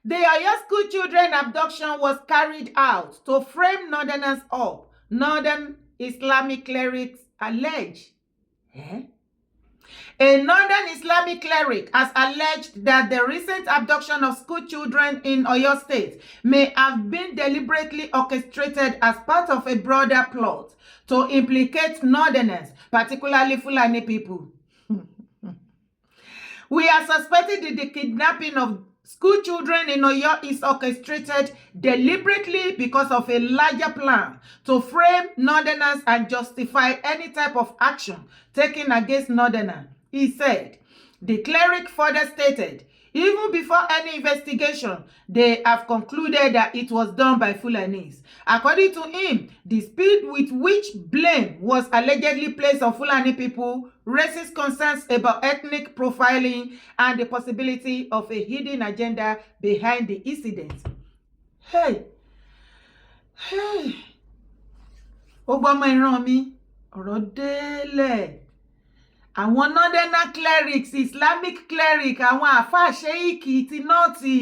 The Oyo school children abduction was carried out to frame Northerners up, Northern Islamic clerics allege. A Northern Islamic cleric has alleged that the recent abduction of school children in Oyo State may have been deliberately orchestrated as part of a broader plot to implicate Northerners, particularly Fulani people. We are suspecting that the kidnapping of school children in Oyo is orchestrated deliberately because of a larger plan to frame Northerners and justify any type of action taken against Northerners, he said. The cleric further stated, even before any investigation, they have concluded that it was done by Fulanis. According to him, the speed with which blame was allegedly placed on Fulani people raises concerns about ethnic profiling and the possibility of a hidden agenda behind the incident. Hey! Ogbamo ìran mi, ọ̀rọ̀ délẹ̀. Àwọn Northern clerics, Islamic cleric, àwọn àfáà ṣéìkì ti nọ́ọ̀tì.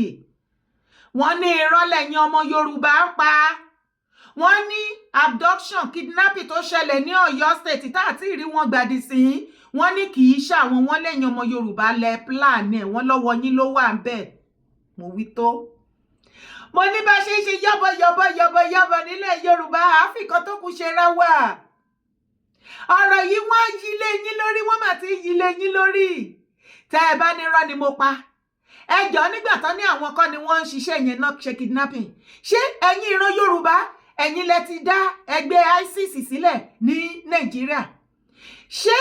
Wọ́n ní irọ́ lẹ̀yin ọmọ Yorùbá ń pa. Wọ́n ní abduction, kidnapping tó ṣẹlẹ̀ ní Ọ̀yọ́ State tá àti rí wọn gbàdì sí. Wọ́n ní kì í ṣàwọn wọ́n lẹ́yìn ọmọ Yorùbá lẹ plan ẹ̀ wọ́n lọ́wọ́ yín ló wà ń bẹ̀. Mo wí tó. Mo ní bá ṣe ṣe yọ́bọ̀ nílẹ̀ Yorùbá àfikàn tó kù ṣe ra wà. Ọ̀rọ̀ yìí wọ́n yí lé yín lórí, wọ́n mà ti yí lé yín lórí. Tẹ́ ẹ bá ní irọ́ ni mo pa. Ẹ jọ̀ọ́ nígbà tán ní àwọn kan ni wọ́n ń ṣiṣẹ́ yẹn náà ṣe kidnapping. Ṣé ẹ̀yin ìran Yorùbá ẹ̀yin lẹ ti dá ẹgbẹ́ ISIS sílẹ̀ ní Nàìjíríà? Ṣé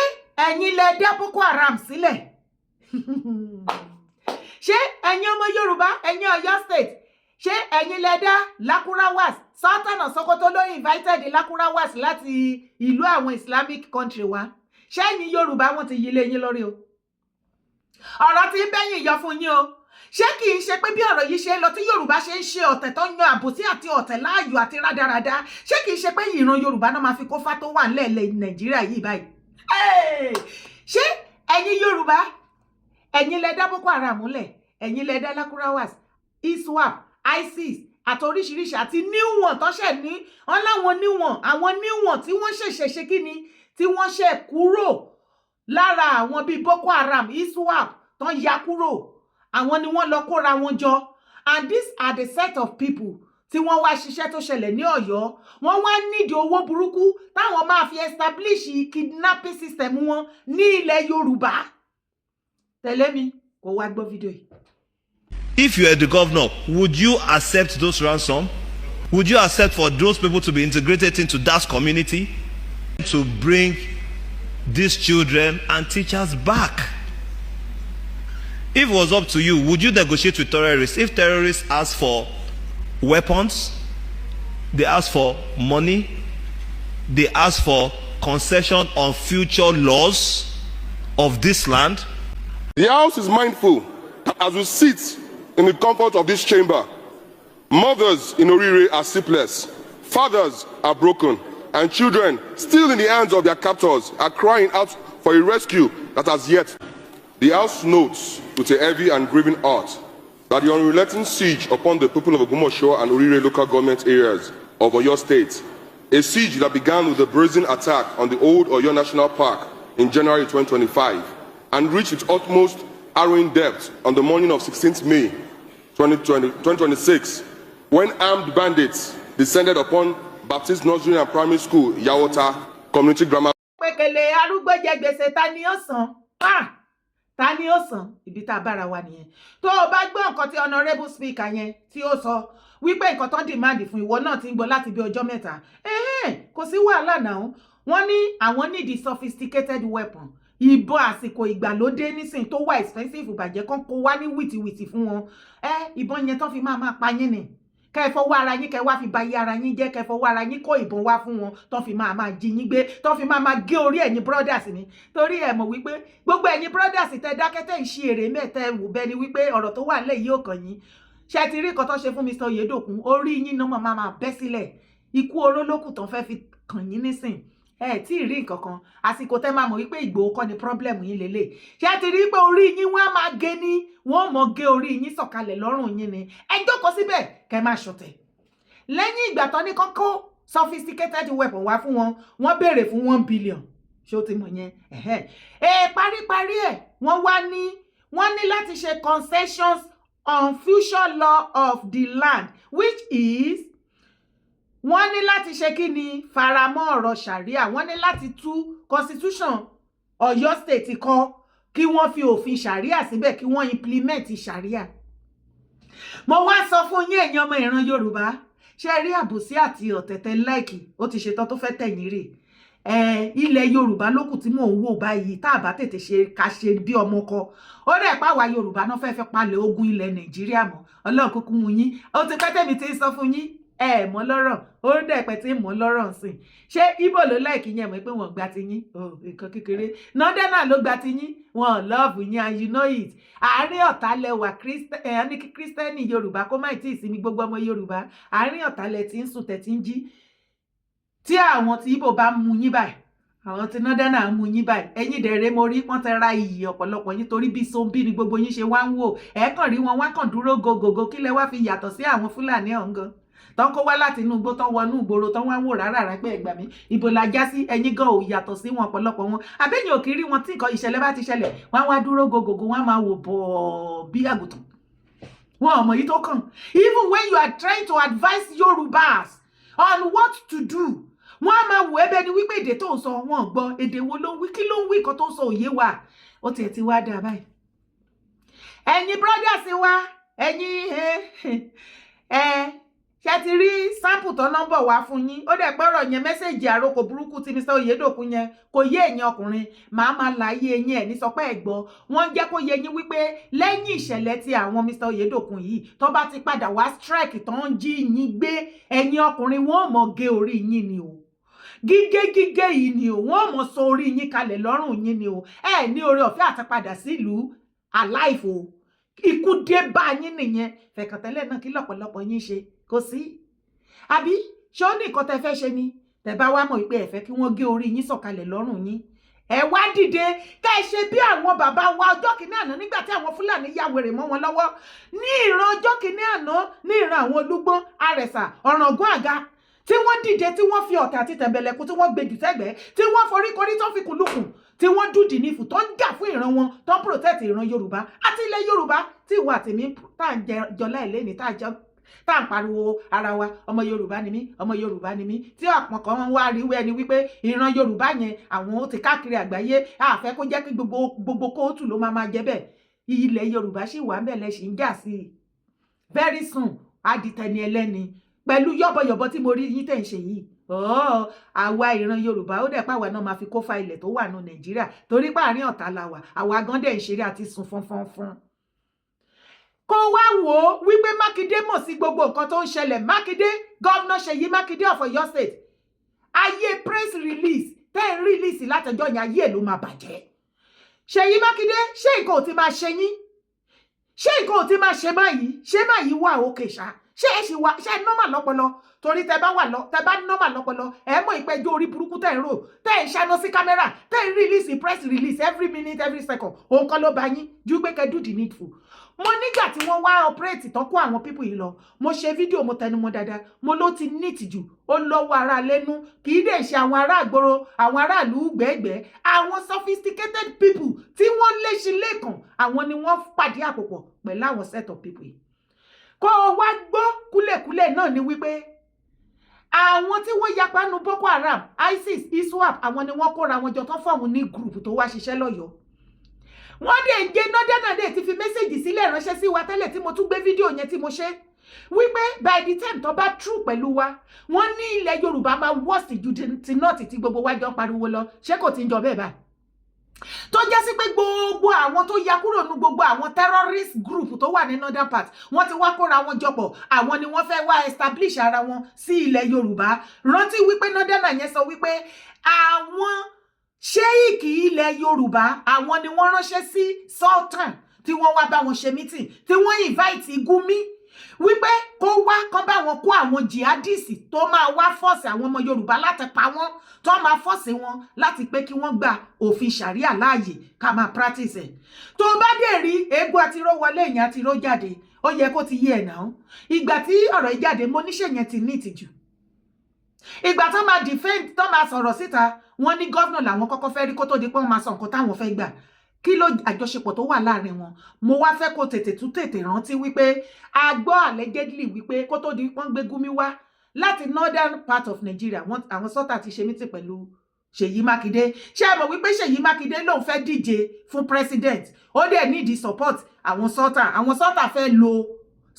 ẹ̀yin lẹ dá Boko Haram sílẹ̀? Ṣé ẹ̀yin ọmọ Yorùbá ẹ̀yin Ọ̀yọ́ State ṣé ẹ̀yin lẹ dá Lakurawas? Sultan Sokoto ló invited Lakurawas láti ìlú àwọn Islamic country wa. Ṣé ẹ̀yin Yorùbá wọ́n ti yí lé yín lórí o? Ọ̀rọ̀ tí ń bẹ́yìn yọ fún yín o. Ṣé kì í ṣe pé bí ọ̀rọ̀ yìí ṣe lọ tí Yorùbá ṣe ń ṣe ọ̀tẹ̀ tó yan àbòsí àti ọ̀tẹ̀ láàyò àti rádaràda? Ṣé kì í ṣe pé ìran Yorùbá náà máa fi kófá tó wà nílẹ̀ Nàìjíríà yìí báyìí? Ṣé ẹ̀yin Yorùbá ẹ̀yin lẹ dá Boko Haram múlẹ̀, ẹ̀yin lẹ dá Lakurawas, ISWAP, ISIS àti oríṣiríṣi àti níwọ̀n tó ṣẹ̀ ní wọ́n láwọn níwọ̀n àwọn níwọ̀n tí wọ́n ṣẹ̀ṣẹ̀ ṣe kí ni tí wọ́n ṣẹ̀ kúrò lára àwọn bíi Boko Haram, ISWAP tó ya kúrò àwọn ni wọ́n lọ kóra wọn jọ. And these are the set of people tí wọ́n wá ṣiṣẹ́ tó ṣẹlẹ̀ ní Ọ̀yọ́. Wọ́n wá nídìí owó burúkú táwọn máa fi establish kidnapping system wọn ní ilẹ̀ Yorùbá. Tẹ̀lé mi kó wá gbọ́ fídíò yìí. If you are the governor, would you accept those ransom? Would you accept for those people to be integrated into that community to bring these children and teachers back? If it was up to you, would you negotiate with terrorists? If terrorists ask for weapons, they ask for money, they ask for concession on future laws of this land. The House is mindful as we sit in the comfort of this chamber. Mothers in Orire are sleepless, fathers are broken, and children still in the hands of their captors are crying out for a rescue that has yet. The House notes with a heavy and grieving heart that the unrelenting siege upon the people of Ogumosho and Orire local government areas of Oyo State, a siege that began with a brazen attack on the old Oyo National Park in January 2025 and reached its utmost harrowing depth on the morning of 16th May 2026, when armed bandits descended upon Baptist Nursery and Primary School, Yawota Community Grammar. Pẹ̀kẹ̀lẹ̀ arúgbó jẹ gbèsè ta ni ó san? Ta ni ó san? Ibi tá a bára wa nìyẹn. Tó o bá gbọ́ nǹkan tí honourable speaker yẹn tí ó sọ wípé nǹkan tó demand fún ìwọ náà ti ń gbọ́ láti bí ọjọ́ mẹ́ta. Kò sí wàhálà náà. Wọ́n ní àwọn need the sophisticated weapon. Ìbọn àsìkò ìgbàlódé nísìn tó wà expensive bàjẹ́ kan kó wá ní wìtìwìtì fún wọn. Ìbọn yẹn tó fi máa pa yín ni. Kẹ́ fọwọ́ ara yín kẹ́ wá fi ba iye ara yín jẹ́, kẹ́ fọwọ́ ara yín kó ìbọn wá fún wọn tó fi máa jí yín gbé, tó fi máa gé orí ẹ̀yin brothers ni. Torí ẹ mọ̀ wípé gbogbo ẹ̀yin brothers tẹ́ dákẹ́tẹ́ ìṣe èrè mẹ́tẹ́ wù bẹ́ẹ̀ ni wípé ọ̀rọ̀ tó wà nílẹ̀ yìí ò kàn yín. Ṣé ti rí nǹkan tó ṣe fún Mr. Oyedokun? Orí yín náà máa bẹ́ sílẹ̀. Ikú oró lókù tán fẹ́ fi kàn yín nísìn. ẹ tí ì rí nǹkan kan àsìkò tẹ́ máa mọ̀ wípé Ìgbòho kọ́ ni problem yín lélẹ̀ ṣé ti rí pé orí yín wọ́n á máa gé ní wọ́n mọ̀ gé orí yín sọ̀kalẹ̀ lọ́rùn yín ni ẹ jókòó síbẹ̀ kẹ́ máa ṣọ̀tẹ̀ lẹ́yìn ìgbà tán ní kọ́kọ́ sophisticated weapon wá fún wọn wọ́n béèrè fún 1 billion ṣé o ti mọ̀ yẹn paríparí ẹ̀ wọ́n ní láti ṣe concessions on future law of the land which is wọ́n ní láti ṣe kí ni faramọ́ ọ̀rọ̀ sharia wọ́n ní láti tú constitution Ọ̀yọ́ state kọ kí wọ́n fi òfin sharia síbẹ̀ kí wọ́n implement sharia. Mo wá sọ fún yín ẹ̀yin ọmọ ìran Yorùbá ṣe rí àbòsí àti ọ̀tẹ̀tẹ̀ láìkì ó ti ṣetán tó fẹ́ tẹ̀yìn rè ilẹ̀ Yorùbá lókù tí mò ń wò báyìí tá a bá tètè ṣe ká ṣe bí ọmọ kọ ó dẹ̀ pàwá Yorùbá náà fẹ́ palẹ̀ ogun ilẹ̀ Nàìjíríà mọ́ Ọlọ́run kúkú mú yín ó ti pẹ́ tẹ̀mí tí ń sọ fún yín mọ́ lọ́rọ̀ ó dẹ̀ pẹ́ tí mọ́ lọ́rọ̀ sìn ṣé Ìgbò ló láìkì yẹn mọ̀ pé wọ́n gba ti yín nǹkan kékeré Northern ló gba ti yín wọ́n love yín and you know it àárín ọ̀tá lẹwà ní kí Kírísítẹ́nì Yorùbá kó má tí ì sinmi gbogbo ọmọ Yorùbá àárín ọ̀tá lẹ ti ń sùn tẹ̀ tí ń jí tí àwọn tí Ìgbò bá mú yín báyìí àwọn tí Northern mú yín báyìí ẹ̀yin dẹ̀rẹ̀ mo rí wọ́n ti ra iyì ọ̀pọ̀lọpọ̀ yín torí bí zombi ni gbogbo yín ṣe wá ń wò kàn rí wọn wá kàn dúró gogogo kí lẹ wá fi yàtọ̀ sí àwọn Fúlàní ọ̀ngàn tán kó wá láti inú igbó tán wọnú ìgboro tán wá ń wò rárá pé ẹgbà mi ibo la já sí ẹ̀yin gan ò yàtọ̀ sí wọn ọ̀pọ̀lọpọ̀ wọn àbẹ́yìn ò kì í rí wọn tí nǹkan ìṣẹ̀lẹ̀ bá ti ṣẹlẹ̀ wọ́n wá dúró gogogo wọ́n máa wò bọ̀ bí àgùntàn wọn ò mọ̀ yìí tó kàn even when you are trying to advise Yorùbás on what to do wọ́n á máa wò ẹ́bẹ̀ ni wípé èdè tó ń sọ wọn gbọ́ èdè wo ló ń wí kí ló ń wí kan tó ń sọ òye wa ó tiẹ̀ ti wá dà báyìí ẹ̀yin brothers wa ẹ̀yin ṣe ti rí sample tó nọ́mbọ̀ wá fún yín ó dẹ̀ pẹ́rọ̀ yẹn mẹ́sẹ̀jì àròkò burúkú tí Mr. Oyedokun yẹn kò yé ẹ̀yin ọkùnrin máa láyé yín ẹ̀ ní sọ pé ẹ̀ gbọ́ wọ́n jẹ́ kó yé yín wípé lẹ́yìn ìṣẹ̀lẹ̀ tí àwọn Mr. Oyedokun yìí tó bá ti padà wá strike tó ń jí yín gbé ẹ̀yin ọkùnrin wọ́n mọ̀ gé orí yín ni o gígé yìí ni o wọ́n mọ̀ sọ orí yín kalẹ̀ lọ́rùn yín ni o ní oore ọ̀fẹ́ àtàpadà sílùú alive o ikú dé bá yín nìyẹn fẹ̀kàntẹ́lẹ̀ náà kí lọ́pọ̀lọpọ̀ yín ṣe kò sí àbí ṣé ó ní nǹkan tẹ́ fẹ́ ṣe ni tẹ́ bá wá mọ̀ pé ẹ fẹ́ kí wọ́n gé orí yín sọ̀kalẹ̀ lọ́rùn yín ẹ wá dìde ká ẹ ṣe bí àwọn bàbá wa ọjọ́ kìíní àná nígbà tí àwọn Fúlàní ya wèrè mọ́ wọn lọ́wọ́ ní ìran ọjọ́ kìíní àná ní ìran àwọn Olúgbọ́n Àrẹ̀sà Ọ̀ràngún Àga tí wọ́n dìde tí wọ́n fi ọ̀tẹ̀ àti tẹ̀mbẹ̀lẹ̀kù tí wọ́n gbèjù sẹ́gbẹ̀ẹ́ tí wọ́n foríkorí tó fi kùlùkùn tí wọ́n dùdì nífù tó ń jà fún ìran wọn tó ń protect ìran Yorùbá àti ilẹ̀ Yorùbá tí ìwà àtìmí tá à ń jọlá ìlénì tá à ń pariwo ara wa ọmọ Yorùbá ni mí ọmọ Yorùbá ni mí tí ọ̀pọ̀ kan wá rí wẹ́ni wípé ìran Yorùbá yẹn àwọn ó ti káàkiri àgbáyé àfẹ́ kó jẹ́ kí gbogbo kóòtù ló máa jẹ́ bẹ́ẹ̀ ilẹ̀ Yorùbá sì wà ń bẹ̀ lẹ́sì ń jà sí i very soon adìtẹ̀ni ẹlẹ́ni pẹ̀lú yọ̀bọ̀yọ̀bọ̀ tí mo rí yín tẹ̀ ń ṣe yìí àwa ìran Yorùbá ó dẹ̀ pàwọ̀ náà máa fi kó fa ilẹ̀ tó wà ní Nàìjíríà torí páàrin ọ̀tá la wà àwa gan dẹ̀ ń ṣeré àti sun fọ́nfọ́nfọ́n kó wá wò ó wípé Mákindé mọ̀ sí gbogbo nǹkan tó ń ṣẹlẹ̀ Mákindé gọ́vnà Ṣèyí Mákindé of Ọ̀yọ́ state ayé press release tẹ́ ń release látọjọ́ yẹn ayé ẹ̀ ló máa bàjẹ́ Ṣèyí Mákindé ṣé nǹkan ò ti máa ṣe yín ṣé nǹkan ò ti máa ṣe máyìí wà òkè ṣá ṣé ẹ ṣì wà ṣé normal lọ́pọlọ torí tẹ́ bá normal lọ́pọlọ ẹ mọ̀ ìpẹ́jọ́ orí burúkú tẹ́ ń rò tẹ́ ń ṣáná sí kámẹ́rà tẹ́ ń release press release every minute every second òun kan ló bá yín ju pé kẹ́ do the needful mo nígbà tí wọ́n wá operate tán kó àwọn people yìí lọ mo ṣe fídíò mo tẹnu mọ́ dáadáa mo ló ti neat jù ó lọ́wọ́ ara lẹ́nu kì í dẹ̀ ṣe àwọn ará àgbòrò àwọn aráàlú gbẹ́gbẹ́ àwọn sophisticated people tí wọ́n léṣin lẹ́kàn àwọn ni wọ́n pàdé àpòpọ̀ pẹ̀lú àwọn set of people yìí kó o wá gbọ́ kúlẹ̀kúlẹ̀ náà ni wípé àwọn tí wọ́n yapa nu Boko Haram ISIS ISWAP àwọn ni wọ́n kóra wọn jọ tán fọ́ọ̀mù ní group tó wá ṣiṣẹ́ lọ́yọ̀ọ́ wọ́n dẹ̀ ń gé Northern dẹ̀ ti fi mẹ́sẹ̀gì sílẹ̀ ránṣẹ́ sí wa tẹ́lẹ̀ tí mo tún gbé fídíò yẹn tí mo ṣe wípé by the time tó bá true pẹ̀lú wa wọ́n ní ilẹ̀ Yorùbá máa worst ju ti north tí gbogbo wa jọ pariwo lọ ṣé kò ti ń jọ bẹ́ẹ̀ báyìí tó jẹ́ sí pé gbogbo àwọn tó ya kúrò ní gbogbo àwọn terrorist group tó wà ní northern part wọ́n ti wá kóra wọn jọpọ̀ àwọn ni wọ́n fẹ́ wá establish ara wọn sí ilẹ̀ Yorùbá rántí wípé Northern yẹn sọ wípé àwọn ṣéìkì ilẹ̀ Yorùbá àwọn ni wọ́n ránṣẹ́ sí Sultan tí wọ́n wá bá wọn ṣe meeting tí wọ́n invite Gumi wípé kó wá kán bá wọn kó àwọn jihadists tó máa wá fọ́ọ̀sì àwọn ọmọ Yorùbá láti pa wọ́n, tó máa fọ́ọ̀sì wọn láti pé kí wọ́n gba òfin ṣàríà láàyè ká máa practice ẹ̀. Tó bá dé rí eégún àtiró wọlé èèyàn àtiró jáde, ó yẹ kó ti yé ẹ̀ náà. Ìgbà tí ọ̀rọ̀ yìí jáde, mo níṣẹ́ yẹn ti ní ìtìjú. Ìgbà tó máa defend, tó máa sọ̀rọ̀ síta, wọ́n ní gọ́vnà làwọn kọ́kọ́ fẹ́ rí kó tó di pé wọ́n máa sọ nǹkan táwọn fẹ́ gbà. Kí ló àjọṣepọ̀ tó wà láàrin wọn? Mo wá fẹ́ kó tètè rántí wípé a gbọ́ allegedly wípé kó tó di wọ́n gbé Gumi wá láti northern part of Nigeria, àwọn sọ́tà ti ṣe meeting pẹ̀lú Ṣèyí Mákindé. Ṣé ẹ mọ̀ wípé Ṣèyí Mákindé lòun fẹ́ díje fún president, ó dẹ̀ need support àwọn sọ́tà fẹ́ lo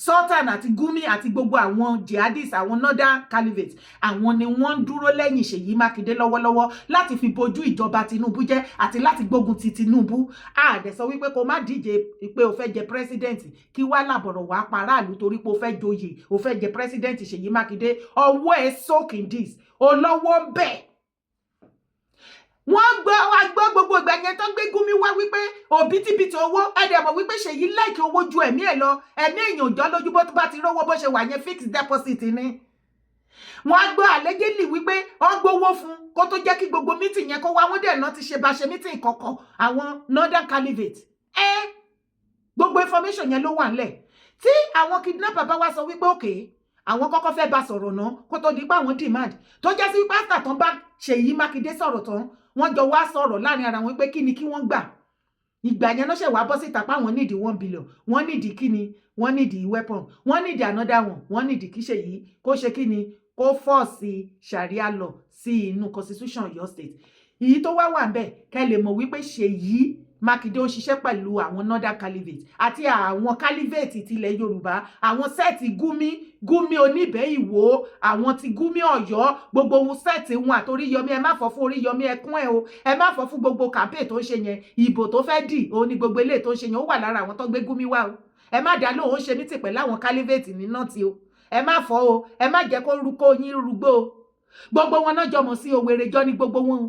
Sultan àti Gumi àti gbogbo àwọn jihadists, àwọn northern caliphate, àwọn ni wọ́n dúró lẹ́yìn Ṣèyí Mákindé lọ́wọ́lọ́wọ́ láti fi bojú ìjọba Tinubu jẹ́ àti láti gbógun ti Tinubu. Dẹ̀ sọ wípé kó má díje pé o fẹ́ jẹ president, kí wá làbọ̀rọ̀ wá paráàlú torí pé o fẹ́ joyè, o fẹ́ jẹ president Ṣèyí Mákindé. Ọwọ́ ẹ̀ soak in this, olówó ń bẹ̀. Wọ́n gbọ́ gbogbo ìgbà yẹn tó gbé Gumi wá wípé òbítíbitì owó, ẹ̀dẹ̀ mọ̀ wípé Ṣèyí láìkí owó ju ẹ̀mí ẹ̀ lọ, ẹ̀mí èèyàn òjọ́ lójú bó bá ti rówó bó ṣe wà yẹn fixed deposit ni. Wọ́n gbọ́ allegedly wípé wọ́n gbówó fún kó tó jẹ́ kí gbogbo meeting yẹn kó wá, wọ́n dẹ̀ náà ti ṣe bá ṣe meeting kọ̀ọ̀kan àwọn northern caliphate. Gbogbo information yẹn ló wà nílẹ̀. Tí àwọn kidnapper bá wá sọ wípé okay, àwọn kọ́kọ́ fẹ́ bá sọ̀rọ̀ náà kó tó di pé àwọn demand tó jẹ́ sí wípé after tán bá Ṣèyí Mákindé sọ̀rọ̀ tán, wọ́n jọ wá sọ̀rọ̀ láàrin ara wọn pé kí ni kí wọ́n gbà. Ìgbà yẹn ló ṣe wá bọ́ síta pé àwọn nídìí 1 billion, wọ́n nídìí kíni, wọ́n nídìí weapon, wọ́n nídìí another one, wọ́n nídìí kí Ṣèyí kó ṣe kíni, kó force sharia law sí inú constitution Ọ̀yọ́ state. Èyí tó wá wà ńbẹ̀ kẹ́ lè mọ̀ wípé Ṣèyí Mákindé ó ṣiṣẹ́ pẹ̀lú àwọn northern caliphate àti àwọn caliphate tilẹ̀ Yorùbá, àwọn sẹ́ẹ̀tì Gumi Oníbẹ̀ Ìwó, àwọn ti Gumi Ọ̀yọ́, gbogbo ohun sẹ́ẹ̀tì wọn àti Oríyọmí. Ẹ má fọ́ fún Oríyọmí ẹkún ẹ̀ o, ẹ má fọ́ fún gbogbo campaign tó ń ṣe yẹn, ìbò tó fẹ́ dì òun ni gbogbo eléyìí tó ń ṣe yẹn, ó wà lára àwọn tó gbé Gumi wá o. Ẹ má dá lóhùn ó ṣe meeting pẹ̀lú àwọn caliphate ní nọ́ọ̀tì o, ẹ má fọ́ o, ẹ má jẹ́ kó yín rúgbó o. Gbogbo wọn náà jọmọ̀ sí Òwèrè jọ ní gbogbo wọn.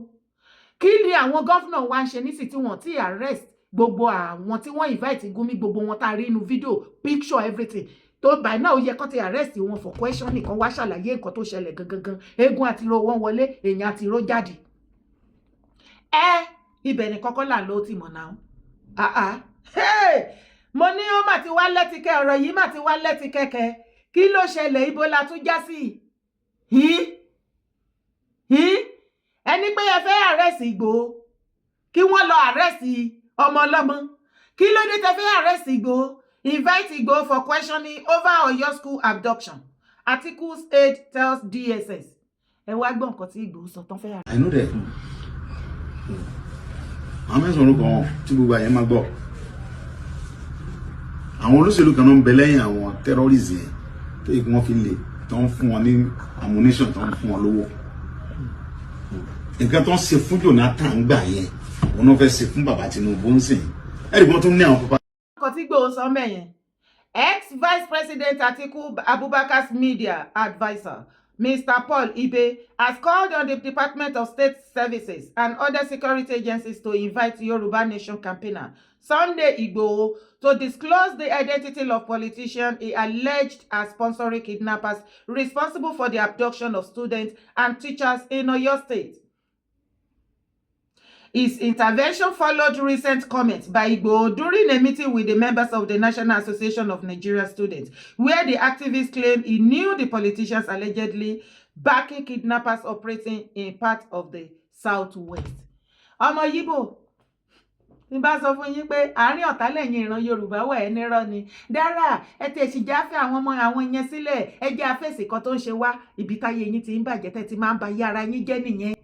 Kí ni àwọn gọ́fúnà wa ń ṣe nísì tí wọ́n ti arrest gbogbo àwọn tí wọ́n invite Gumi, gbogbo wọn tá a rí inú fídíò, picture, everything. Tó by now ó yẹ kó ti arrest wọn for question, nìkan wá ṣàlàyé nǹkan tó ṣẹlẹ̀ gangan. Eégún àtiró wọn wọlé, èèyàn àtiró jáde. Ibẹ̀ ni kọ́kọ́ là ń lọ ti mọ̀ náà. Mo ní ó mà ti wá lẹ́tìkẹ́, ọ̀rọ̀ yìí mà ti wá lẹ́tìkẹ́kẹ́. Kí ló ṣẹlẹ̀? Ibo la tún já sí? Ẹni pé ẹ fẹ́ arrest Ìgbòho, kí wọ́n lọ arrest ọmọ ọlọ́mọ. Kí ló dé tẹ́ fẹ́ arrest Ìgbòho? Invite Igboho for questioning over Oyo school abduction. Articles 8 tells DSS. Ẹ wá gbọ́ nǹkan tí Igboho sọ tán fẹ́. I know that. Àwọn mẹ́sàn-án orúkọ wọn tí gbogbo àyẹ̀ máa gbọ́. Àwọn olóṣèlú kan náà ń bẹ lẹ́yìn àwọn terrorists yẹn tó yẹ kí wọ́n fi lè tó ń fún wọn ní ammunition tó ń fún wọn lówó. Nǹkan tó ń ṣe fún Jonathan gbà yẹn, wọn náà fẹ́ ṣe fún bàbá Tinubu ń sìn. Ẹ̀rí wọn tún ní àwọn papa. Ex-Vice President Atiku Abubakar's media advisor, Mr. Paul Ibe, has called on the Department of State Services and other security agencies to invite Yoruba Nation campaigner Sunday Igboho to disclose the identity of politicians he alleged as sponsoring kidnappers responsible for the abduction of students and teachers in Oyo State. His intervention followed recent comments by Igboho during a meeting with the members of the National Association of Nigerian Students, where the activist claimed he knew the politicians allegedly backing kidnappers operating in part of the Southwest. Ọmọ Yíbò, ní bá sọ fún yín pé àárín ọ̀tá lẹ́yìn ìran Yorùbá wà ẹni rọ́ ni. Dára, ẹ ti èsìjà fẹ́ àwọn ọmọ àwọn yẹn sílẹ̀, ẹ jẹ́ afẹ́sì kan tó ń ṣe wá, ibi táyé yín ti ń bàjẹ́ tẹ́ ti máa ń ba yára yín jẹ́ nìyẹn.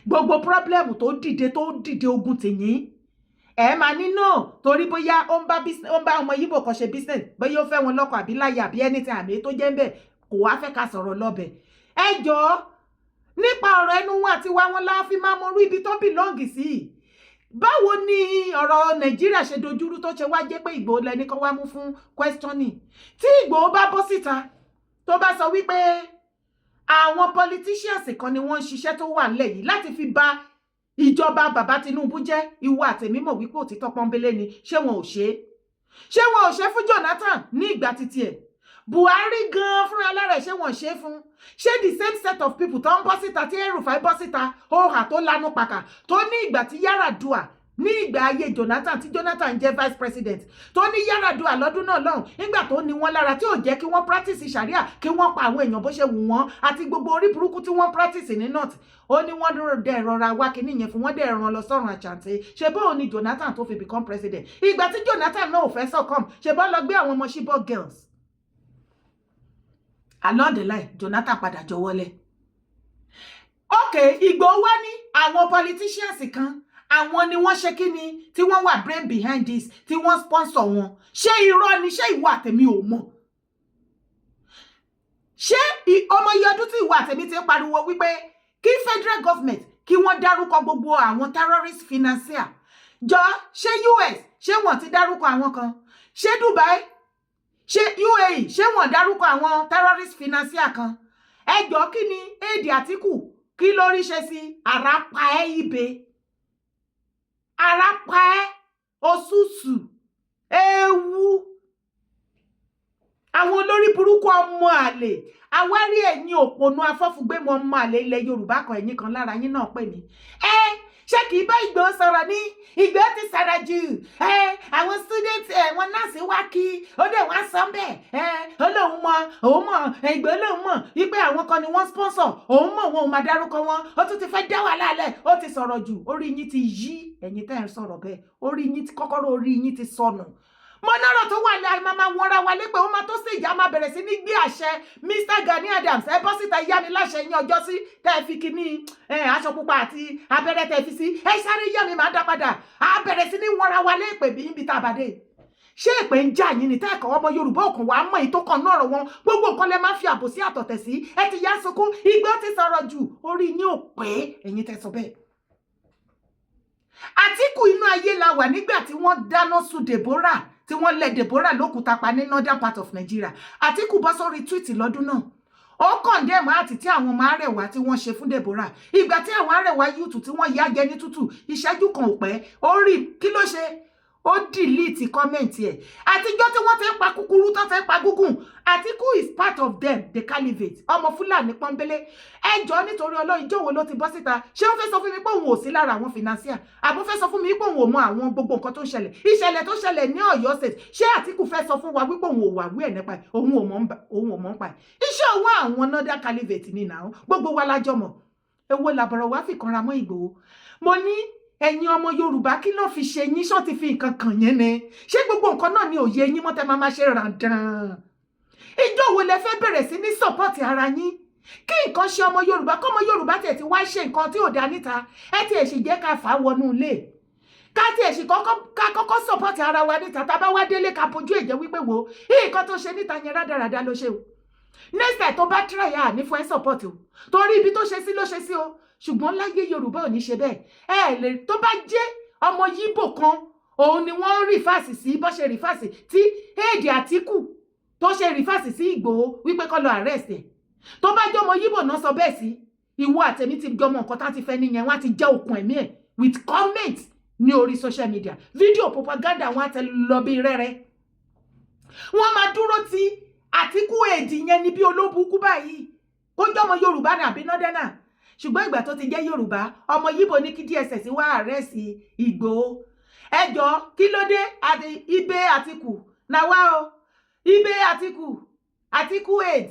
Gbogbo problem tó dìde ogun tìyín ẹ máa ní náà torí bóyá ó ń bá ọmọ Yíbò kan ṣe business, bóyá ó fẹ́ wọn lọ́kọ àbí láyà àbí anything àmì tó jẹ́ ń bẹ̀ kò wá fẹ́ ká sọ̀rọ̀ lọ́bẹ̀. Ẹ jọ̀ọ́ nípa ọ̀rọ̀ ẹnu wọn àti wá wọn la fi máa mọ orí ibi tó belong sí. Báwo ni ọ̀rọ̀ Nàìjíríà ṣe dojúrú tó ṣe wá jẹ́ pé Ìgbòho lẹni kan wá mú fún questioning? Tí Ìgbòho bá bọ́ síta tó bá sọ wípé àwọn politicians kan ni wọ́n ń ṣiṣẹ́ tó wà nílẹ̀ yìí láti fi bà ìjọba bàbá Tinubu jẹ́, ìwọ àtẹ̀mí mọ̀ wípé òtítọ́ pọ́nbélé ni, ṣé wọn ò ṣe? Ṣé wọn ò ṣe fún Jonathan ní ìgbà títí ẹ̀? Buhari gan fúnra lára ṣé wọ́n ṣe fún ṣé the same set of people tó ń bọ́ síta tí El-Rufai bọ́ síta ọ̀hà tó lanu pàkà tó ní ìgbà tí Yar'Adua ní ìgbà ayé Jonathan tí Jonathan jẹ́ vice president tó ní Yar'Adua lọ́dún náà lọ́hùn nígbà tó ní wọ́n lára tí ò jẹ́ kí wọ́n practice sharia kí wọ́n pa àwọn èèyàn bó ṣe wù wọ́n àti gbogbo orí burúkú tí wọ́n practice ní north ó ní wọ́n dẹ̀ rọra wá kíní yẹn fún wọ́n dẹ̀ ràn lọ sọ́run àṣàǹtẹ̀ ṣe bóun ni Jonathan tó fi become president ìgbà tí Jonathan náà ò fẹ́ succumb ṣe bọ́ lọ gbé àwọn ọmọ Chibok girls along the line Jonathan padà jọ wọlé okay Ìgbòho wá ní àwọn politicians kan àwọn ni wọ́n ṣe kíni tí wọ́n wà brain behind this tí wọ́n sponsor wọn ṣé irọ́ ni ṣé ìwà àtẹ̀mí ò mọ̀ ṣé ọmọ iye ọdún tí ìwà àtẹ̀mí ti ń pariwo wípé kí federal government kí wọ́n dárúkọ gbogbo àwọn terrorist financier jọ ṣé US ṣé wọ́n ti dárúkọ àwọn kan ṣé Dubai ṣé UAE ṣé wọ́n dárúkọ àwọn terrorist financier kan ẹjọ́ kí ni èdè Àtíkù kí lórí ṣe sí àràpá ibè arapa òṣùṣù ewu àwọn olórí burúkú ọmọ àlè àwárí ẹ̀yin òpònú afọ́fúgbémọ ọmọ àlè ilẹ̀ Yorùbá kan ẹ̀yin kan lára yín náà pè mí ṣé kì í bá Ìgbòho sọ̀rọ̀ ní Ìgbòho ti sọ̀rọ̀ jù àwọn student wọn nọ́ọ̀sì wá kí ó dẹ̀ wá sọ bẹ́ẹ̀ ó lóun mọ òun mọ Ìgbòho lóun mọ̀ wípé àwọn kan ni wọ́n sponsor òun mọ̀ wọn ò máa dárúkọ wọn ó tún ti fẹ́ dá wàhálà lẹ̀ ó ti sọ̀rọ̀ jù orí yín ti yí ẹ̀yin tẹ́ ẹ̀ ń sọ̀rọ̀ bẹ́ẹ̀ orí yín ti kọ́kọ́rọ́ orí yín ti sọnù mo nọ́rọ̀ tó wà ní àìmọ́ máa wọra wa lépè ó máa tó sí ìjà máa bẹ̀rẹ̀ sí ní gbé àṣẹ Mr. Gani Adams ẹ bọ́ síta yá mi láṣẹ yín ọjọ́ sí tẹ́ ẹ fi kíní aṣọ pupa àti abẹ́rẹ́ tẹ́ ẹ fi sí ẹ sáré yá mi máa dá padà á bẹ̀rẹ̀ sí ní wọra wa lépè bí níbi tá a bá dé ṣé èpè ń jà yín ní tẹ́ẹ̀kọ́ ọmọ Yorùbá òkun wàá mọ̀ èyí tó kàn náà rọ̀ wọn gbogbo nǹkan lẹ máa fi àbò sí àtọ̀tẹ̀ sí ẹ ti yá sunkún Ìgbòho ti sọ̀rọ̀ jù orí yín ò pé ẹ̀yin tẹ́ sọ bẹ́ẹ̀ Àtíkù inú ayé la wà nígbà tí wọ́n dáná sun Deborah tí wọ́n lẹ̀ Deborah lókùúta pa ní northern part of Nigeria Àtíkù bọ́ sórí tweet lọ́dún náà ó kọ̀ndẹ́mù àti tí àwọn ọmọ Arẹwà tí wọ́n ṣe fún Deborah ìgbà tí àwọn Arẹwà yúùtù tí wọ́n yá jẹ ní tútù ìṣẹ́jú kan ò pẹ́ ó rí kí ló ṣe ó delete comment ẹ̀ àtijọ́ tí wọ́n ti ń pa kúkúrú tó ti ń pa gúngùn Àtíkù is part of them the caliphate ọmọ Fúlàní pọ́nbélé ẹjọ́ nítorí Ọlọ́run ìjọ́wọ́ ló ti bọ́ síta ṣé ó fẹ́ sọ fún mi pé òun ò sí lára àwọn financier àbó fẹ́ sọ fún mi pé òun ò mọ àwọn gbogbo nǹkan tó ń ṣẹlẹ̀ ìṣẹ̀lẹ̀ tó ṣẹlẹ̀ ní Ọ̀yọ́ state ṣé Àtíkù fẹ́ sọ fún wa wípé òun ò wà wí ẹ̀ nípa ẹ̀ òun ò mọ̀ ń pa ẹ̀ iṣẹ́ òun àwọn northern caliphate ni náà gbogbo wa lájọ mọ̀ èwo làbọ̀rọ̀ wá fìkanra mọ́ Ìgbòho mo ní ẹ̀yin ọmọ Yorùbá kí ló fi ṣe yín ṣọ́ ti fi nǹkan kàn yẹn ni ṣé gbogbo nǹkan náà ni òye yín mọ́ tẹ́ máa ṣe ràndàn ìjọ wo lẹ fẹ́ bẹ̀rẹ̀ sí ní sọ́pọ́ọ̀tì ara yín kí nǹkan ṣe ọmọ Yorùbá kọ́mọ Yorùbá tiẹ̀ ti wá ṣe nǹkan tí ò dá níta ẹ tiẹ̀ sì jẹ́ ká fà á wọnú ilé ká tiẹ̀ sì kọ́kọ́ sọ́pọ́ọ̀tì ara wa níta tá a bá wá délé ká pojú ẹ̀jẹ̀ wípé wo nǹkan tó ṣe níta yẹn rádaràda ló ṣe o next time tó bá try à ní fún ẹ sọ́pọ́ọ̀tì o torí ibi tó ṣe sí ló ṣe sí o ṣùgbọ́n láyé Yorùbá ò ní ṣe bẹ́ẹ̀ ẹ lè tó bá jẹ́ ọmọ Yíbò kan òun ni wọ́n ń rìfáàsì sí bó ṣe rìfáàsì tí èdè Àtíkù tó ṣe rìfáàsì sí Ìgbòho wípé kó lọ arrest ẹ̀ tó bá jẹ́ ọmọ Yíbò náà sọ bẹ́ẹ̀ sí ìwọ àtẹ̀mí ti jọmọ nǹkan tá ti fẹ́ nìyẹn wọ́n á ti jẹ́ okùn ẹ̀mí ẹ̀ with comment ní orí social media fídíò propaganda wọn á tẹ lọ bí rẹ́rẹ́ wọ́n máa dúró ti Àtíkù èdè yẹn ní bí olóbùkú báyìí kó jọmọ Yorùbá ní àbí nọ́dẹ́nà ṣùgbọ́n ìgbà tó ti jẹ́ Yorùbá ọmọ Yíbò ní kí DSS wá àrẹ́sì Ìgbòho ẹjọ́ kí ló dé àti ibè Àtíkù náwá o ibè Àtíkù aid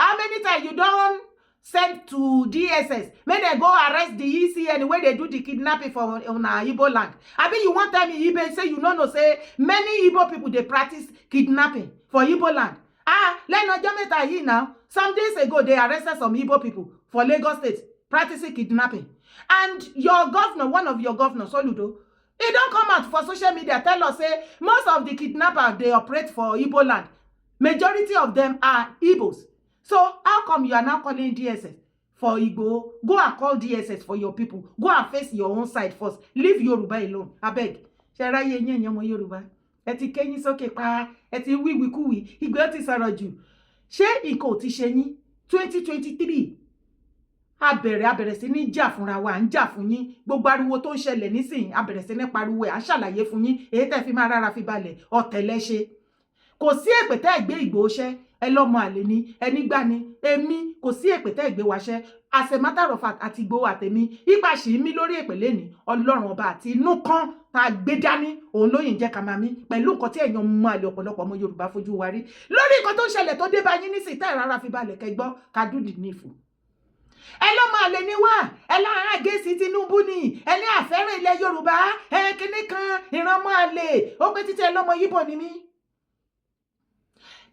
how many times you don send to DSS make dem go arrest the ECN wey dey do the kidnapping for una Igbo land abi you wan tell me Ibe say you no know say many Igbo people dey practice kidnapping for Igbo land lẹ́nu ọjọ́ mẹ́ta yìí now some days ago they arrested some Igbo people for Lagos State practicing kidnapping and your governor one of your governors Soludo he don come out for social media tell us say most of the kidnappers dey operate for Igbo land majority of them are Igbos so how come you are now calling DSS for Igbo go and call DSS for your people go and face your own side first leave Yoruba alone abeg ṣe ráyé yín ẹ̀yin ọmọ Yorùbá ẹ ti kẹ́yìn sókè pa ẹ ti wíwíkúwí Ìgbòho ti sọ̀rọ̀ jù ṣé nǹkan ò ti ṣe yín 2023 abẹ̀rẹ̀ sí ní jà fúnra wa ń jà fún yín gbogbo ariwo tó ń ṣẹlẹ̀ nísìnyí abẹ̀rẹ̀ sí ní pariwo ẹ̀ á ṣàlàyé fún yín èyí tẹ́ fi máa rárá fi balẹ̀ ọ̀tẹ̀lẹ̀ ṣe kò sí èpè tẹ́ ẹ gbé Ìgbòho ṣẹ́, ẹ lọ́mọ àlè ni ẹni gbá ni èmi, kò sí èpè tẹ́ ẹ gbé wa ṣẹ́. As a matter of fact, àti Ìgbòho àtèmi ipa ṣì ń mí lórí èpè lẹ́ni Ọlọ́run ọba àti inú kan tá a gbé dání òun ló yìn jẹ́ ká máa mí pẹ̀lú nǹkan tí èèyàn mú àlè ọ̀pọ̀lọpọ̀ ọmọ Yorùbá fojú wa rí lórí nǹkan tó ń ṣẹlẹ̀ tó dé bá yín nísìnyí tẹ́ ẹ̀ rárá fi balẹ̀ kẹ́ gbọ́ ká dúdì nífù. Ẹ lọ́mọ àlè ni wá, ẹ láàárín àgẹ́sì Tinubu ni, ẹ ní àfẹ́rẹ́ ilẹ̀ Yorùbá, ẹ kíní kan ìrànmọ́ àlè ó pé títí ẹ lọ́mọ Yíbò ni mí.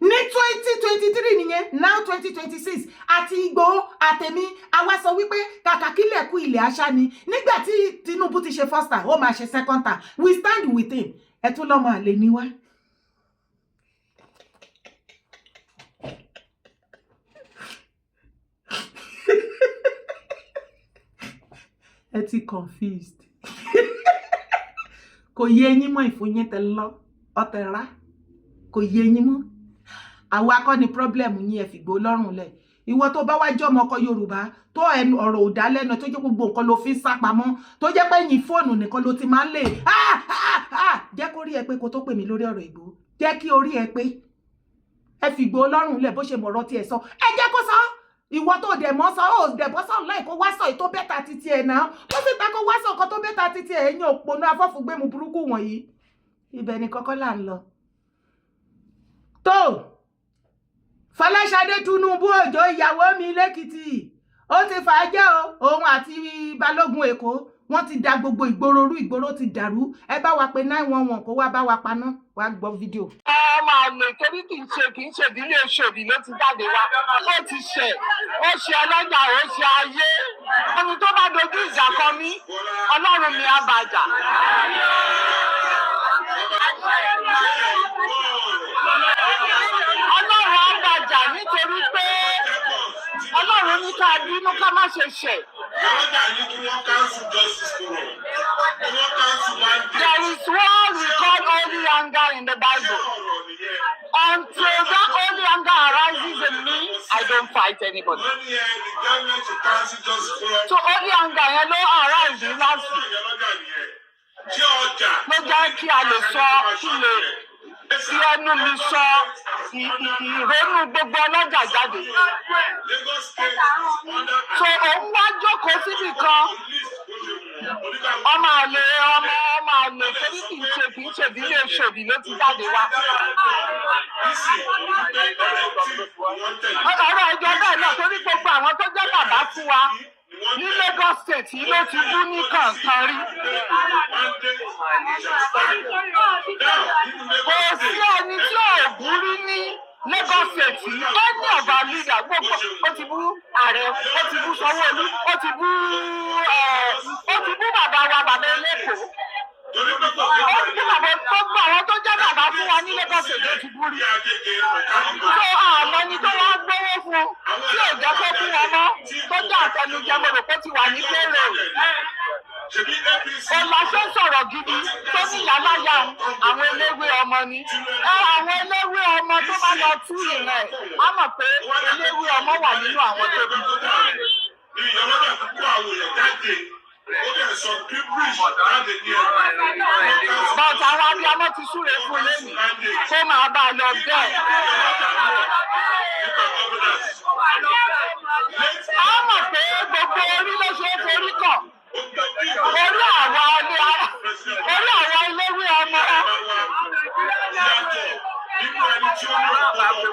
Ní 2023 nìyẹn, now 2026 àti Ìgbòho àtèmi àwa sọ wípé kàkà kílẹ̀ kú ilẹ̀ àṣà ni. Nígbà tí Tinubu ti ṣe first time ó máa ṣe second time, we stand with him. Ẹ tún lọ́mọ àlè ni wá. Ẹ ti confused. Kò yé yín mọ́ ìfòyín tẹ lọ ọ̀tẹ̀ rá, kò yé yín mọ́. Àwa kọ́ ni problem yín, ẹ fìgbó lọ́rùn lẹ̀. Ìwọ tó bá wá jẹ́ ọmọ ọkọ Yorùbá tó ẹnu ọ̀rọ̀ ò dá lẹ́nu tó jẹ́ gbogbo nǹkan ló fi ń sá pamọ́ tó jẹ́ pé yín fóònù nìkan ló ti máa ń lè jẹ́ kó rí ẹ pé kó tó pè mí lórí ọ̀rọ̀ Ìgbòho, jẹ́ kí orí ẹ pé ẹ fìgbó lọ́rùn lẹ̀ bó ṣe mọ̀rọ̀ tí ẹ sọ, ẹ jẹ́ kó sọ. Ìwọ tó dẹ̀ mọ́ sọ ó dẹ̀ bọ́ sọ láì kó wá sọ èyí tó bẹ́tà títí ẹ̀ náà ó sì ta kó wá sọ nǹkan tó bẹ́tà títí ẹ̀ ẹ̀yìn òpónú afọ́fúngbẹ́mu burúkú wọ̀nyí. Ibẹ̀ ni kọ́kọ́ là ń lọ. Tó Fọláṣadé Tinubu Òjó ìyàwó mi lẹ́kìtì ó ti fàájẹ́ o, òun àti Balógun Èkó wọ́n ti da gbogbo ìgboro rú, ìgboro ti dàrú. Ẹ bá wa pé 911 kó wá bá wa paná, wá gbọ́ fídíò. Ẹ máa lè torí kì í ṣe ìdílé Òṣòdì ló ti jáde wá. Ó ti ṣẹ̀, ó ṣe ọlọ́jà, ó ṣe ayé. Ẹni tó bá dojú ìjà kọ mí, Ọlọ́run mi á bàjà. Ọlọ́run á bàjà nítorí pé Ọlọ́run ní ká bínú ká má ṣe ṣẹ̀. There is one we call holy anger in the Bible. Until that holy anger arises in me, I don't fight anybody. So holy anger yẹn ló arise in us. Ló jẹ́ kí a lè sọ kí lè fi ẹnu mi sọ ìrònú gbogbo ọlọ́jà jáde. So òun wá jókòó síbì kan. Ọmọ àlè torí kì í ṣe ìdílé Òṣòdì ló ti jáde wá. Ọ̀rọ̀ ìjọ bẹ́ẹ̀ náà torí gbogbo àwọn tó jẹ́ bàbá fún wa ní Lagos State yìí ló ti bú ní kọ̀ọ̀kan rí. Kò sí ẹni tí ò bú rí ní Lagos State yìí. Any of our leader gbogbo ó ti bú ààrẹ, ó ti bú Sanwó-Olú, ó ti bú bàbá wa bàbá Eléko. Ó ti bú bàbá gbogbo àwọn tó jẹ́ bàbá fún wa ní Lagos State ó ti bú rí. So àmọ́ ni tó wá gbówó fún tí ò jẹ́ pé fún wọn mọ́ tó jẹ́ àtẹnujẹ mo rò pé ti wà ní kéré. Ọlọ́ṣẹ́ sọ̀rọ̀ gidi tó ní ìyáláyà àwọn eléwé ọmọ ni. Àwọn eléwé ọmọ tó bá lọ tú ìrìn ẹ̀ á mọ̀ pé eléwé ọmọ wà nínú àwọn tó bí. But àwọn abiyamọ ti súre fún lẹ́yìn kó máa bá a lọ bẹ́ẹ̀. A mọ̀ pé gbogbo orí ló ṣe é forí kàn. Orí àwọn eléwé ọmọ.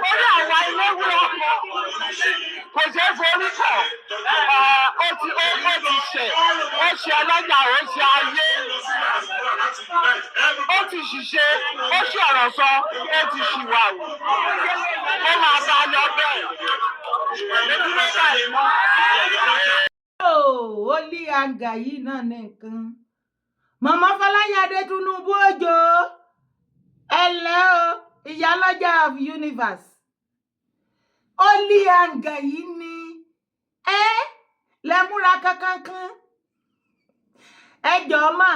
Orí àwọn eléwé ọmọ kò ṣe é forí kàn. Ó ti ṣẹ̀, ó ṣe ọlọ́jà, ó ṣe ayé. Ó ti ṣiṣẹ́, ó ṣe ọ̀rọ̀ sọ, ó ti ṣìwàwù. Ó máa bá a lọ bẹ́ẹ̀. Holy anger yìí náà ní nǹkan. Màmá Fọláṣadé Tinubu Òjó ẹlẹ́ o ìyálọ́jà of universe. Holy anger yìí ni lẹ́múra kankankan. Ẹ jọ̀ọ́ mà.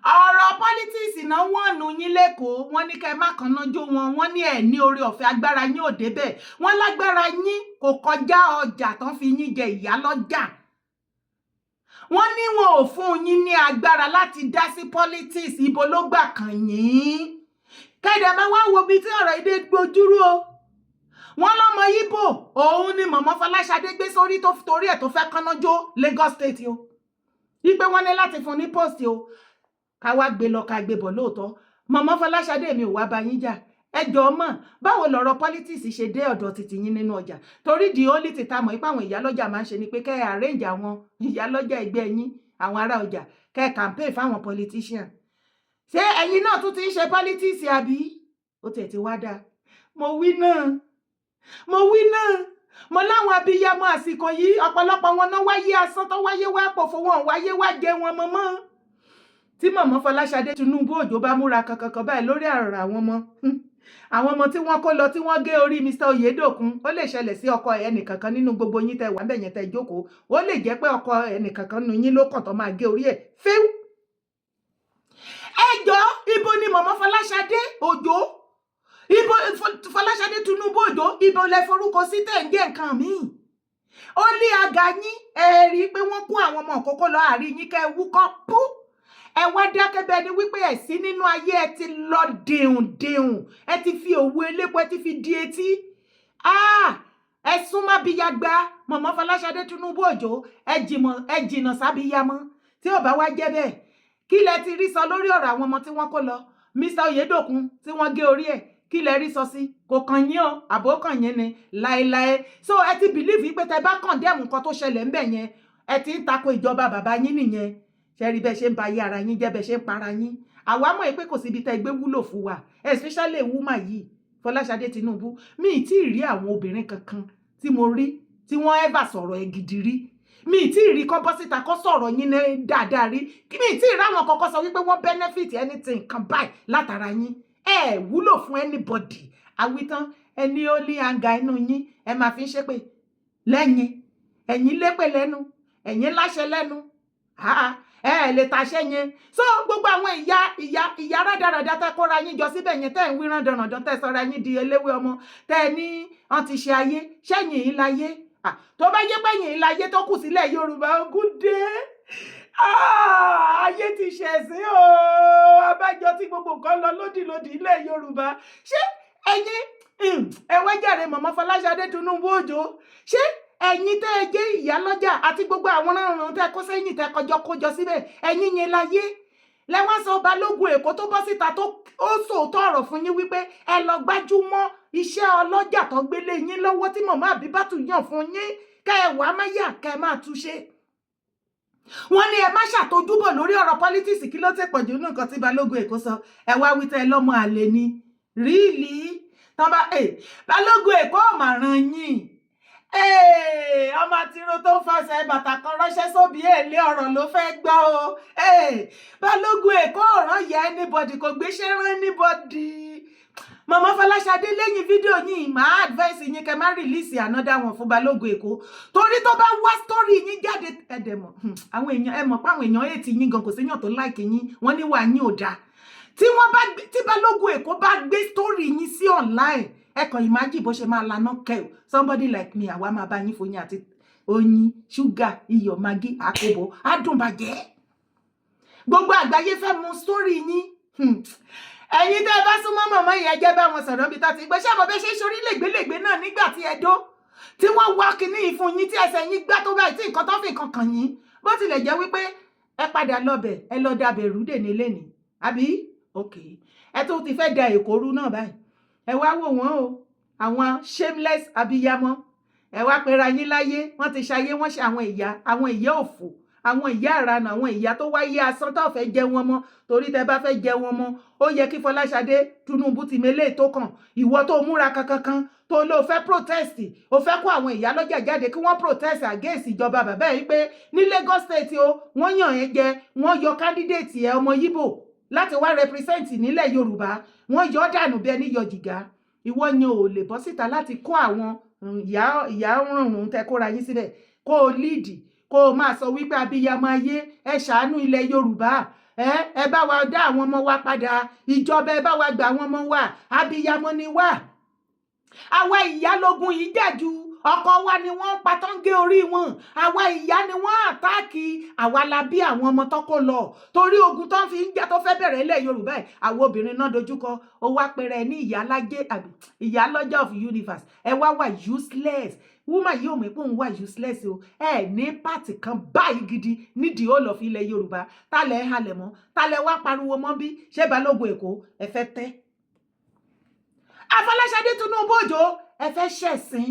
Ọ̀rọ̀ politics náà wọ́n nù yín lẹ́kọ̀ọ́, wọ́n ní kẹ́ má kanná jó wọn, wọ́n ní ẹ̀ ní orí ọ̀fẹ́ agbára yín ò débẹ̀, wọ́n lágbára yín kò kọjá ọjà tán fi yín jẹ ìyálọ́jà. Wọ́n ní wọn ò fún yín ní agbára láti dá sí politics, ibo ló gbà kàn yín. kẹ́dẹ̀ máa wá wo bí tí ọ̀rọ̀ ìdè gbojúrú o wọ́n lọ́mọ Ìgbò òun ni mọ̀mọ́ Fọláṣadé gbé sórí tó torí ẹ̀ tó fẹ́ kánájó Lagos State o wípé wọ́n ní láti fún ní post o ká wá gbé lọ ká gbé bọ̀ lóòótọ́ mọ̀mọ́ Fọláṣadé mi ò wá bá yín jà ẹjọ́ mọ̀ báwo lọ̀rọ̀ politics ṣe dé ọ̀dọ̀ títí yín nínú ọjà torí di only ti ta mọ̀ ipá àwọn ìyálọ́jà máa ń ṣe ni pé kẹ́ ẹ arrange àwọn ìyálọ́jà ẹgbẹ́ yín àwọn ará ọjà kẹ́ ẹ campaign fáwọn politician ṣé ẹ̀yin náà tún ti ń ṣe politics àbí ó tiẹ̀ ti wá dáa mo wí náà mo láwọn abiyamọ àsìkò yìí ọ̀pọ̀lọpọ̀ wọn náà wáyé asán tó wáyé wá pòfò wọn wáyé wá jẹ wọn mọ́mọ́ tí mọ̀mọ́ Fọláṣadé Tinubu Òjó bá múra kankan báyìí lórí àrà àwọn ọmọ tí wọ́n kó lọ tí wọ́n gé orí Mr. Oyedokun ó lè ṣẹlẹ̀ sí ọkọ ẹnìkankan nínú gbogbo yín tẹ́ wà ńbẹ̀ yẹn tẹ́ jókòó ó lè jẹ́ pé ọkọ ẹnìkankan nínú yín ló kàn tó máa gé orí ẹ̀ fíw. ẹjọ́ ibo ni mọ̀mọ́ Fọláṣadé Òjó ibo Fọláṣadé Tinubu Òjó ibo lẹ forúkọ sí tẹ̀ ń gé nǹkan míì ó lé aga yín ẹ rí i pé wọ́n kó àwọn ọmọ òkókó lọ àárín yín kẹ́ ẹ wúkọ́ pú ẹ wá dákẹ́ bẹ́ẹ̀ ni wípé ẹ̀ sí nínú ayé ẹ ti lọ dèhùn ẹ ti fi òwú elépo ẹ ti fi di etí ẹ súnmọ́ bíyàgbá mọ̀mọ́ Fọláṣadé Tinubu Òjó ẹ jìnnà sábíyamọ́ tí ò bá wá jẹ́ bẹ́ẹ̀ kí lẹ ti rí sọ lórí ọ̀rọ̀ àwọn ọmọ tí wọ́n kó lọ Mr. Oyedokun tí wọ́n gé orí ẹ̀ kí lẹ rí sọ sí kò kàn yín o àbó kàn yín ni láéláé so ẹ ti bìlíìfù pé tẹ bá kàn dẹ́mù nǹkan tó ṣẹlẹ̀ ńbẹ̀ yẹn ẹ ti ń tako ìjọba bàbá yín nìyẹn ṣẹ́rí bẹ́ẹ̀ ṣe ń ba ayé ara yín jẹ́ bẹ́ẹ̀ ṣe ń para yín àwa mọ̀ pé kò síbi tẹ́ gbé wúlò fún wa especially woman yìí Fọláṣadé Tinubu mi ì tí ì rí àwọn obìnrin kankan tí mo rí tí wọ́n ever sọ̀rọ̀ ẹ̀ gidi rí mi ì tí ì rí kọ́ńpọ́sítà kọ́ sọ̀rọ̀ yín dáadáa rí mi ì tí ì ráwọn kọ́kọ́ sọ wípé wọ́n benefit anything kan báyìí látara yín ẹ wúlò fún anybody àwítán ẹni ó ní anga inú yín ẹ máa fi ń ṣépè lẹ́yìn ẹ̀yin lépè lẹ́nu ẹ̀yin láṣẹ lẹ́nu ẹ lè taṣẹ́ yẹn so gbogbo àwọn ìyá rádaràdá tẹ́ kóra yín jọ síbẹ̀ yẹn tẹ́ ń wí rándanràndan tẹ́ sọra yín di eléwé ọmọ tẹ́ ní wọ́n ti ṣe ayé ṣẹ́yìn yìí láyé tó bá yé pẹ́yìn yìí láyé tó kù sílẹ̀ Yorùbá ogún dé ayé ti ṣẹ̀sín o abájọ tí gbogbo nǹkan lọ lódìlódì ilẹ̀ Yorùbá ṣé ẹ̀yin ẹ̀wẹ́jàre mọ̀mọ́ Fọláṣadé Tinubu Òjó ṣé ẹ̀yin tẹ́ ẹ jẹ́ ìyálọ́jà àti gbogbo àwọn ọ̀ràn tẹ́ kó sẹ́yìn tẹ́ kójọ síbẹ̀ ẹ̀yin yẹn láyé lẹ́wọ́n sọ Balógun Èkó tó bọ́ síta tó ó sòótọ́ ọ̀rọ̀ fún yín wípé ẹ lọ gbájúmọ́ iṣẹ́ ọlọ́jà tó gbélé yín lọ́wọ́ tí mọ̀mọ́ Àbíbátù yàn fún yín kẹ́ ẹ wàá má yà kẹ́ ẹ máa túṣe wọ́n ní ẹ má ṣàtójúbọ̀ lórí ọ̀rọ̀ politics kí ló tẹ̀ pọ̀jù nǹkan tí Balógun Èkó sọ ẹ wá wí tẹ́ ẹ lọ́mọ àlè ni ríìlì tán bá Balógun Èkó ò mà ràn yín ọmọ àtiró tó ń fọṣẹ bàtà kan ránṣẹ́ sóbì èlé ọ̀rọ̀ ló fẹ́ gbọ́ o Balógun Èkó ọ̀ràn yẹ anybody kò gbéṣẹ́ rán anybody mọ̀mọ́ Fọláṣadé lẹ́yìn fídíò yìí máa advice yín kẹ́ má release another one fún Balógun Èkó torí tó bá wá story yín jáde ẹ̀dẹ̀mọ̀ àwọn èèyàn ẹ mọ̀ pé àwọn èèyàn ètì yín gan kò séèyàn tó like yín wọ́n ní wà yín ò dáa tí Balógun Èkó bá gbé story yín sí online ẹ kàn imagine bó ṣe máa laná kẹ́ o somebody like me àwa máa bá yín foyín àti oyin ṣúgà iyọ̀ magi àkóbọ̀ adùnbàjẹ́ gbogbo àgbáyé fẹ́ mú story yín ẹ̀yin tẹ́ ẹ bá súnmọ́ mọ̀mọ́ yẹn jẹ́ bá wọn sọ̀rọ̀ bí tá ti gbé ṣé àmọ́ bẹ́ ṣe sórí lẹ́gbẹ̀lẹ́gbẹ̀ náà nígbà tí ẹ dó tí wọ́n wá kinní ìfun yín tí ẹsẹ̀ yín gbá tó báyìí tí nǹkan tó fi nǹkan kàn yín bó tilẹ̀ jẹ́ wípé ẹ padà lọ́bẹ̀ ẹ lọ dàbẹ̀ rúdè nílé ni àbí ok ẹ tó ti fẹ́ da Èkó rú náà báyìí ẹ wá wò wọ́n o àwọn shameless abiyamọ ẹ wá pera yín láyé wọ́n ti ṣayé wọ́n ṣe àwọn ìyá òfò àwọn ìyá ìranù àwọn ìyá tó wáyé asán tó fẹ́ jẹ wọn mọ́ torí tẹ́ bá fẹ́ jẹ wọn mọ́ ó yẹ kí Fọláṣadé Tinubu ti mélé tó kàn ìwọ tó múra kankan tó ló fẹ́ protest ó fẹ́ kó àwọn ìyá lọ́jà jáde kí wọ́n protest against ìjọba bàbá yìí pé ní Lagos State o wọ́n yàn ẹ́ jẹ wọ́n yọ candidate ẹ ọmọ Yíbò láti wá represent nílẹ̀ Yorùbá wọ́n yọ dànù bí ẹni yọ jìgá ìwọ yẹn ò lè bọ́ síta láti kó àwọn ìyá rùnrùn tẹ́ kóra yín síbẹ̀ kó o lead kó o máa sọ wípé abiyamọ ayé ẹ ṣàánú ilẹ̀ Yorùbá ẹ bá wa dá àwọn ọmọ wa padà ìjọba ẹ bá wa gbà àwọn ọmọ wa abiyamọ ni wá àwa ìyálógun yìí jà ju ọkọ wa ni wọ́n pa tó ń gé orí wọn, àwa ìyá ni wọ́n àtáàkì, àwa la bí àwọn ọmọ tó kó lọ torí ogun tó ń fi ń jà tó fẹ́ bẹ̀rẹ̀ ilẹ̀ Yorùbá ẹ̀ àwọn obìnrin náà dojúkọ. Ó wá pẹ̀rẹ̀ ní ìyálájé àbí ìyálọ́jà of universe, ẹ wá wà useless. Woman yóò mọ̀ pé òun wà useless o, ẹ ní pàtì kan báyìí gidi nídìí ó lọ fi ilẹ̀ Yorùbá, tálẹ̀ ẹ halẹ̀ mọ́, tálẹ̀ wá pariwo mọ́ bí ṣé Balógun Èkó ẹ fẹ́ tẹ́. Afọláṣadé Tinubu Òjó ẹ fẹ́ ṣẹ̀sìn,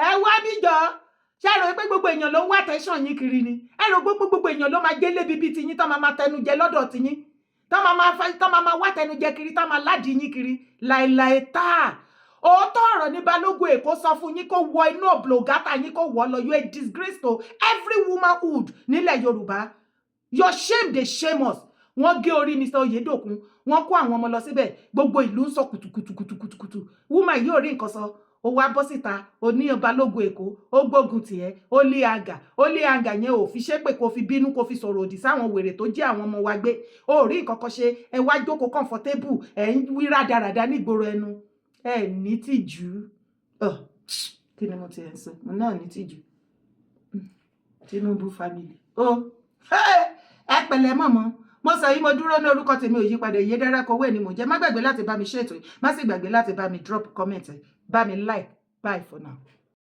ẹ wá bíjọ ṣe rò pé gbogbo èèyàn ló ń wá tẹ̀sán yín kiri ni, ẹ rò gbogbo èèyàn ló máa gélé bíbí ti yín tó máa tẹnu jẹ lọ́dọ̀ ti yín, tó máa wá tẹnu jẹ kiri, tó máa ládìí yín kiri láìláì tá. Òótọ́ ọ̀rọ̀ ní Balógun Èkó sọ fún yín kó wọ inú òblògátà yín kó wọ lọ. You are a disgrace to every womanhood nílẹ̀ Yorùbá. Your shame dey shame us. Wọ́n gé orí Mr. Oyedokun, wọ́n kó àwọn ọmọ lọ síbẹ̀, gbogbo ìlú ń sọ kùtùkùtùkùtùkùtù. Woman yóò rí nǹkan sọ, ó wá bọ́ síta, ó ní Balógun Èkó, ó gbógun tiẹ̀, ó lé àgà yẹn ò fi ṣépè kó fi bínú kó fi sọ̀rọ̀ òdì sáwọn wèrè tó jẹ́ àwọn ọmọ wa gbé. Ó rí nǹkan kan ṣe, ẹ wá jókòó comfortable, ẹ ń wí rádaràda nígboro ẹnu. Ẹ ní tìjú. Kí ni mo ti ẹ̀ sọ? Mo náà ní tìjú. Tinubu family. Ẹ pẹ̀lẹ́ mọ̀mọ́. Mo sọ yìí mo dúró ní orúkọ tèmi ò yípadà, Oyèdárá Kowé ni mo jẹ́. Má gbàgbé láti bá mi ṣètò, má sì gbàgbé láti bá mi drop comment, bá mi like. Bye for now.